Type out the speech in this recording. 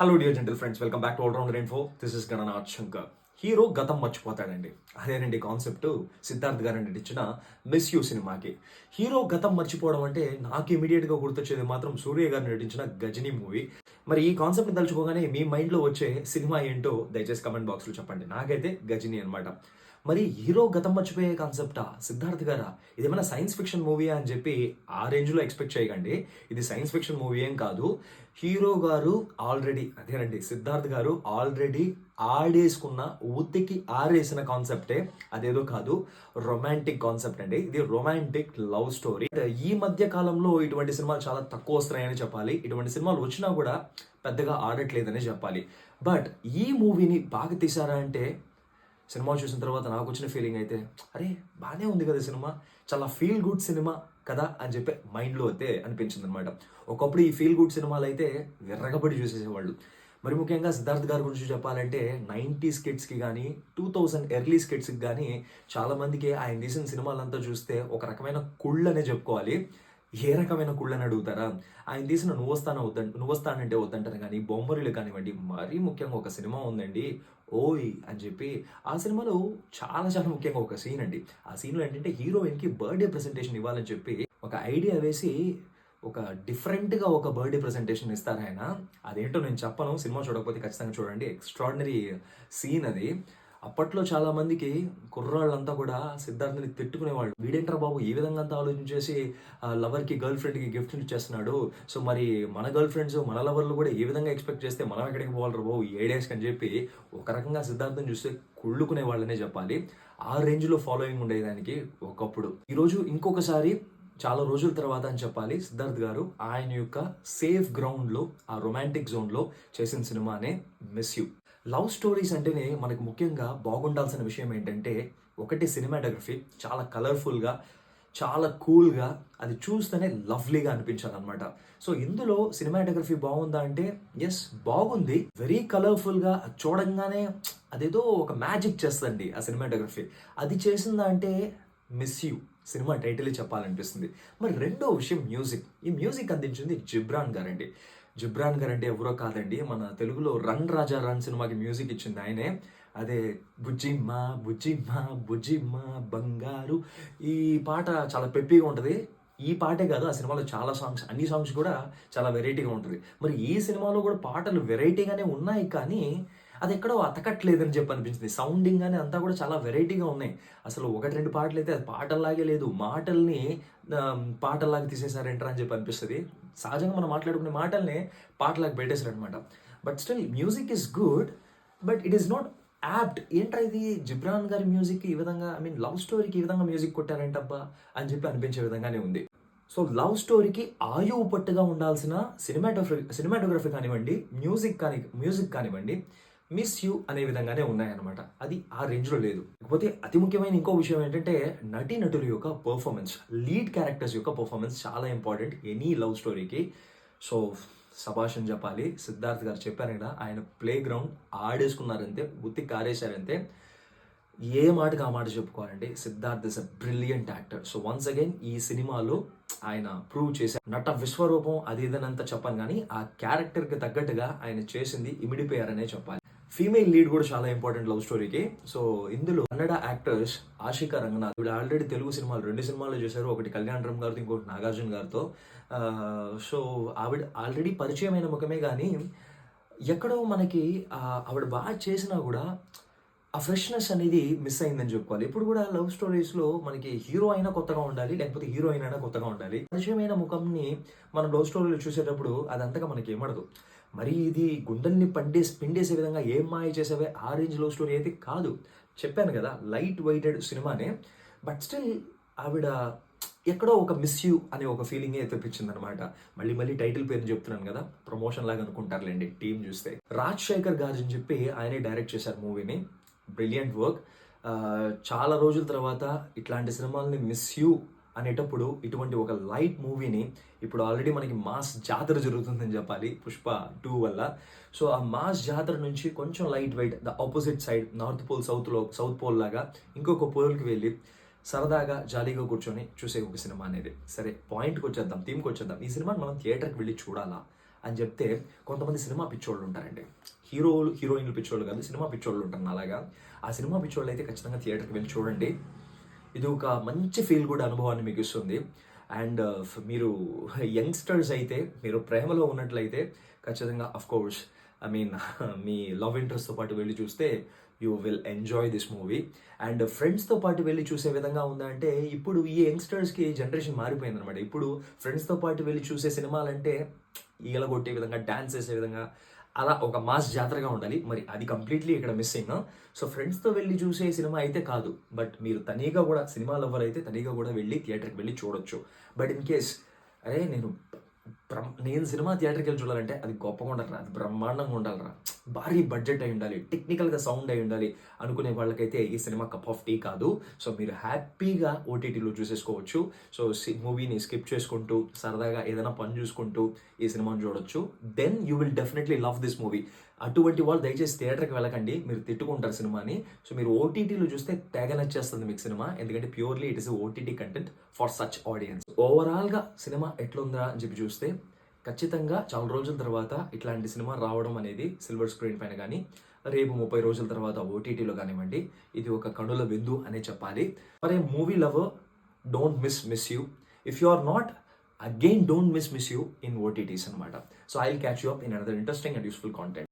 Hello dear gentle friends, welcome back to all rounder info. This is Gananath Shankar. Hero గతం మర్చిపోతాడండి. అదేనండి concept Siddharth గారు నటించిన miss you సినిమాకి. Hero గతం మర్చిపోవడం అంటే నాకు ఇమీడియట్గా గుర్తొచ్చేది మాత్రం సూర్య గారు నటించిన గజనీ మూవీ. మరి ఈ కాన్సెప్ట్ని తలుచుకోగానే మీ మైండ్లో వచ్చే సినిమా ఏంటో దయచేసి కమెంట్ బాక్స్లో చెప్పండి. నాకైతే గజనీ అనమాట. మరి హీరో గతం మర్చిపోయే కాన్సెప్టా, సిద్ధార్థ్ గారా, ఇదేమైనా సైన్స్ ఫిక్షన్ మూవీ అని చెప్పి ఆ రేంజ్లో ఎక్స్పెక్ట్ చేయకండి. ఇది సైన్స్ ఫిక్షన్ మూవీ ఏం కాదు. హీరో గారు ఆల్రెడీ, అదేనండి సిద్ధార్థ్ గారు ఆల్రెడీ ఆడేసుకున్న, ఉతికి ఆరేసిన కాన్సెప్టే, అదేదో కాదు, రొమాంటిక్ కాన్సెప్ట్ అండి. ఇది రొమాంటిక్ లవ్ స్టోరీ. ఈ మధ్య కాలంలో ఇటువంటి సినిమాలు చాలా తక్కువ వస్తున్నాయని చెప్పాలి. ఇటువంటి సినిమాలు వచ్చినా కూడా పెద్దగా ఆడట్లేదని చెప్పాలి. బట్ ఈ మూవీని బాగా తీశారా అంటే, సినిమా చూసిన తర్వాత నాకు వచ్చిన ఫీలింగ్ అయితే, అరే బాగానే ఉంది కదా సినిమా, చాలా ఫీల్ గుడ్ సినిమా కదా అని చెప్పి మైండ్లో అయితే అనిపించింది అనమాట. ఒకప్పుడు ఈ ఫీల్ గుడ్ సినిమాలు అయితే విర్రగబడి చూసేసేవాళ్ళు. మరి ముఖ్యంగా సిద్ధార్థ్ గారి గురించి చెప్పాలంటే 90s కిడ్స్కి కానీ 2000 ఎర్లీ కిడ్స్కి కానీ చాలామందికి ఆయన తీసిన సినిమాలంతా చూస్తే ఒక రకమైన కుళ్ళు అనే చెప్పుకోవాలి. ఏ రకమైన కుళ్ళని అడుగుతారా, ఆయన తీసిన నువ్వు వస్తానంటే వద్దంటారు కానీ, బొమ్మరిలు కానివ్వండి, మరీ ముఖ్యంగా ఒక సినిమా ఉందండి ఓయ్ అని చెప్పి. ఆ సినిమాలో చాలా చాలా ముఖ్యంగా ఒక సీన్ అండి. ఆ సీన్లో ఏంటంటే హీరోయిన్కి బర్త్డే ప్రెజెంటేషన్ ఇవ్వాలని చెప్పి ఒక ఐడియా వేసి ఒక డిఫరెంట్గా ఒక బర్త్డే ప్రెజెంటేషన్ ఇస్తారు ఆయన. అదేంటో నేను చెప్పను, సినిమా చూడకపోతే ఖచ్చితంగా చూడండి. ఎక్స్ట్రాడినరీ సీన్ అది. అప్పట్లో చాలా మందికి కుర్రాళ్ళంతా కూడా సిద్ధార్థ్ని తిట్టుకునేవాళ్ళు. వీడేంట్రా బాబు ఈ విధంగా అంతా ఆలోచించేసి లవర్కి గర్ల్ ఫ్రెండ్కి గిఫ్ట్ ఇచ్చేస్తున్నాడు. సో మరి మన గర్ల్ ఫ్రెండ్స్ మన లవర్లు కూడా ఏ విధంగా ఎక్స్పెక్ట్ చేస్తే మనం ఎక్కడికి పోవాలి బాబు ఈ డేస్కి అని చెప్పి ఒక రకంగా సిద్ధార్థం చూస్తే కుళ్ళుకునే వాళ్ళనే చెప్పాలి. ఆ రేంజ్లో ఫాలోయింగ్ ఉండేది దానికి ఒకప్పుడు. ఈరోజు ఇంకొకసారి చాలా రోజుల తర్వాత అని చెప్పాలి, సిద్ధార్థ్ గారు ఆయన యొక్క సేఫ్ గ్రౌండ్లో, ఆ రొమాంటిక్ జోన్లో చేసిన సినిమానే మిస్ యూ. లవ్ స్టోరీస్ అంటేనే మనకు ముఖ్యంగా బాగుండాల్సిన విషయం ఏంటంటే, ఒకటి సినిమాటోగ్రఫీ చాలా కలర్ఫుల్గా, చాలా కూల్గా, అది చూస్తేనే లవ్లీగా అనిపించాలన్నమాట. సో ఇందులో సినిమాటోగ్రఫీ బాగుందా అంటే ఎస్ బాగుంది. వెరీ కలర్ఫుల్గా, చూడంగానే అదేదో ఒక మ్యాజిక్ చేస్తుంది ఆ సినిమాటోగ్రఫీ. అది చేసిందా అంటే మిస్ యూ సినిమా టైటిల్ చెప్పాలనిపిస్తుంది. మరి రెండో విషయం మ్యూజిక్. ఈ మ్యూజిక్ అందించింది జిబ్రాన్ గారండి. జిబ్రాన్ గారు అంటే ఎవరో కాదండి, మన తెలుగులో రన్ రాజా రన్ సినిమాకి మ్యూజిక్ ఇచ్చింది ఆయనే. అదే బుజ్జిమ్మ బుజ్జిమ్మ బుజ్జిమ్మ బంగారు, ఈ పాట చాలా పెప్పీగా ఉంటుంది. ఈ పాటే కాదు, ఆ సినిమాలో చాలా సాంగ్స్, అన్ని సాంగ్స్ కూడా చాలా వెరైటీగా ఉంటుంది. మరి ఈ సినిమాలో కూడా పాటలు వెరైటీగానే ఉన్నాయి, కానీ అది ఎక్కడో అతకట్లేదని చెప్పి అనిపించింది. సౌండింగ్ కానీ అంతా కూడా చాలా వెరైటీగా ఉన్నాయి. అసలు ఒకటి రెండు పాటలు అయితే అది పాటల్లాగే లేదు, మాటల్ని పాటల్లాగా తీసేసారేంట్రా అని చెప్పి అనిపిస్తుంది. సహజంగా మనం మాట్లాడుకునే మాటల్ని పాటలాగా పెట్టేశారనమాట. But still music is good, but it is not apt. ఏంట్రా ఇది జిబ్రాన్ గారి మ్యూజిక్ ఈ విధంగా, ఐ మీన్ లవ్ స్టోరీకి ఈ విధంగా మ్యూజిక్ కొట్టారేంటబ్బా అని చెప్పి అనిపించే విధంగానే ఉంది. సో లవ్ స్టోరీకి ఆయువు పట్టుగా ఉండాల్సిన సినిమాటోగ్రఫీ కానివ్వండి, మ్యూజిక్ కానివ్వండి, మిస్ యూ అనే విధంగానే ఉన్నాయన్నమాట. అది ఆ రేంజ్లో లేదు. కాకపోతే అతి ముఖ్యమైన ఇంకో విషయం ఏంటంటే, నటుల యొక్క పర్ఫార్మెన్స్, లీడ్ క్యారెక్టర్స్ యొక్క పర్ఫార్మెన్స్ చాలా ఇంపార్టెంట్ ఎనీ లవ్ స్టోరీకి. సో శభాష్ అని చెప్పాలి. సిద్ధార్థ్ గారు చెప్పారు కదా, ఆయన ప్లే గ్రౌండ్ ఆడేసుకున్నారంతే, ఉత్తి కారేశారంతే. ఏ మాటకి ఆ మాట చెప్పుకోవాలంటే, Siddharth is a brilliant actor. So once again ఈ సినిమాలో ఆయన ప్రూవ్ చేశారు. నట విశ్వరూపం అది ఇదనంతా చెప్పాను, కానీ ఆ క్యారెక్టర్కి తగ్గట్టుగా ఆయన చేసింది ఇమిడిపోయారనే చెప్పాలి. ఫీమేల్ లీడ్ కూడా చాలా ఇంపార్టెంట్ లవ్ స్టోరీకి. సో ఇందులో కన్నడ యాక్టర్స్ ఆశికా రంగనాథ్, వీళ్ళు ఆల్రెడీ తెలుగు సినిమాలు 2 సినిమాలు చేశారు. ఒకటి కళ్యాణ్ రామ్ గారితో, ఇంకోటి నాగార్జున గారితో. సో ఆవిడ ఆల్రెడీ పరిచయమైన ముఖమే, కానీ ఎక్కడో మనకి ఆవిడ బాగా చేసినా కూడా ఆ ఫ్రెష్నెస్ అనేది మిస్ అయిందని చెప్పుకోవాలి. ఇప్పుడు కూడా లవ్ స్టోరీస్లో మనకి హీరో అయినా కొత్తగా ఉండాలి, లేకపోతే హీరోయిన్ అయినా కొత్తగా ఉండాలి. పరిచయమైన ముఖంని మనం లవ్ స్టోరీలో చూసేటప్పుడు అది అంతగా మనకి ఏమడదు. మరి ఇది గుండెల్ని పిండేసే విధంగా ఏం మాయ చేసేవే ఆ రేంజ్ లవ్ స్టోరీ అయితే కాదు. చెప్పాను కదా, లైట్ వెయిటెడ్ సినిమానే. బట్ స్టిల్ ఆవిడ ఎక్కడో ఒక మిస్ యూ అనే ఒక ఫీలింగే తెప్పించింది అనమాట. మళ్ళీ టైటిల్ పేరు చెప్తున్నాను కదా, ప్రమోషన్ లాగా అనుకుంటారులేండి టీం చూస్తే. రాజశేఖర్ గారు అని చెప్పి ఆయనే డైరెక్ట్ చేశారు మూవీని. Brilliant work. చాలా రోజుల తర్వాత ఇట్లాంటి సినిమాలని మిస్ యూ అనేటప్పుడు ఇటువంటి ఒక లైట్ మూవీని, ఇప్పుడు ఆల్రెడీ మనకి మాస్ జాతర జరుగుతుందని చెప్పాలి పుష్ప 2 వల్ల. సో ఆ మాస్ జాతర నుంచి కొంచెం light weight, the opposite side, north pole south pole లాగా ఇంకొక పోల్కి వెళ్ళి సరదాగా జాలీగా కూర్చొని చూసే ఒక సినిమా అనేది. సరే పాయింట్కి వచ్చేద్దాం, థీమ్కి వచ్చేద్దాం. ఈ సినిమాని మనం థియేటర్కి వెళ్ళి చూడాలా అని చెప్తే కొంతమంది సినిమా పిచ్చోళ్ళు ఉంటారండి. హీరోయిన్లు పిచ్చోళ్ళు కాదు, సినిమా పిచ్చోళ్ళు ఉంటారు అలాగా. ఆ సినిమా పిచ్చోళ్ళు అయితే ఖచ్చితంగా థియేటర్కి వెళ్ళి చూడండి. ఇది ఒక మంచి ఫీల్ గుడ్ అనుభవాన్ని మీకు ఇస్తుంది. అండ్ మీరు యంగ్స్టర్స్ అయితే, మీరు ప్రేమలో ఉన్నట్లయితే ఖచ్చితంగా course I mean me love ఇంట్రెస్ట్తో పాటు వెళ్ళి చూస్తే you will enjoy this movie. And ఫ్రెండ్స్తో పాటు వెళ్ళి చూసే విధంగా ఉందంటే, ఇప్పుడు ఈ యంగ్స్టర్స్కి జనరేషన్ మారిపోయింది అనమాట. ఇప్పుడు ఫ్రెండ్స్తో పాటు వెళ్ళి చూసే సినిమాలంటే ఈలగొట్టే విధంగా, డాన్స్ చేసే విధంగా, అలా ఒక మాస్ జాతరగా ఉండాలి. మరి అది కంప్లీట్లీ ఇక్కడ మిస్సింగ్. సో ఫ్రెండ్స్తో వెళ్ళి చూసే సినిమా అయితే కాదు, బట్ మీరు తనీగా కూడా, సినిమా లవర్ అయితే తనీగా కూడా వెళ్ళి థియేటర్కి వెళ్ళి చూడొచ్చు. బట్ ఇన్ కేస్ అరే నేను సినిమా థియేటర్కి వెళ్ళి చూడాలంటే అది గొప్పగా ఉండాలిరా, అది బ్రహ్మాండంగా ఉండాలిరా, భారీ బడ్జెట్ అయి ఉండాలి, టెక్నికల్గా సౌండ్ అయి ఉండాలి అనుకునే వాళ్ళకైతే ఈ సినిమా కప్ ఆఫ్ టీ కాదు. సో మీరు హ్యాపీగా ఓటీటీలో చూసేసుకోవచ్చు. సో మూవీని స్కిప్ చేసుకుంటూ సరదాగా ఏదైనా పని చూసుకుంటూ ఈ సినిమాని చూడొచ్చు. Then you will definitely love this movie. అటువంటి వాళ్ళు దయచేసి థియేటర్కి వెళ్ళకండి, మీరు తిట్టుకుంటారు సినిమాని. సో మీరు ఓటీటీలో చూస్తే తెగ నచ్చేస్తుంది మీకు సినిమా, ఎందుకంటే purely it is OTT content for such audience. ఓవరాల్గా సినిమా ఎట్లుందా అని చెప్పి చూస్తే ఖచ్చితంగా చాలా రోజుల తర్వాత ఇట్లాంటి సినిమా రావడం అనేది సిల్వర్ స్క్రీన్ పైన కానీ, రేపు 30 రోజుల తర్వాత ఓటీటీలో కానివ్వండి, ఇది ఒక కనుల విందు అనే చెప్పాలి. For a movie lover, don't miss you. If you are not, again don't miss you in OTTs అనమాట. So I will catch you up in another interesting and useful content.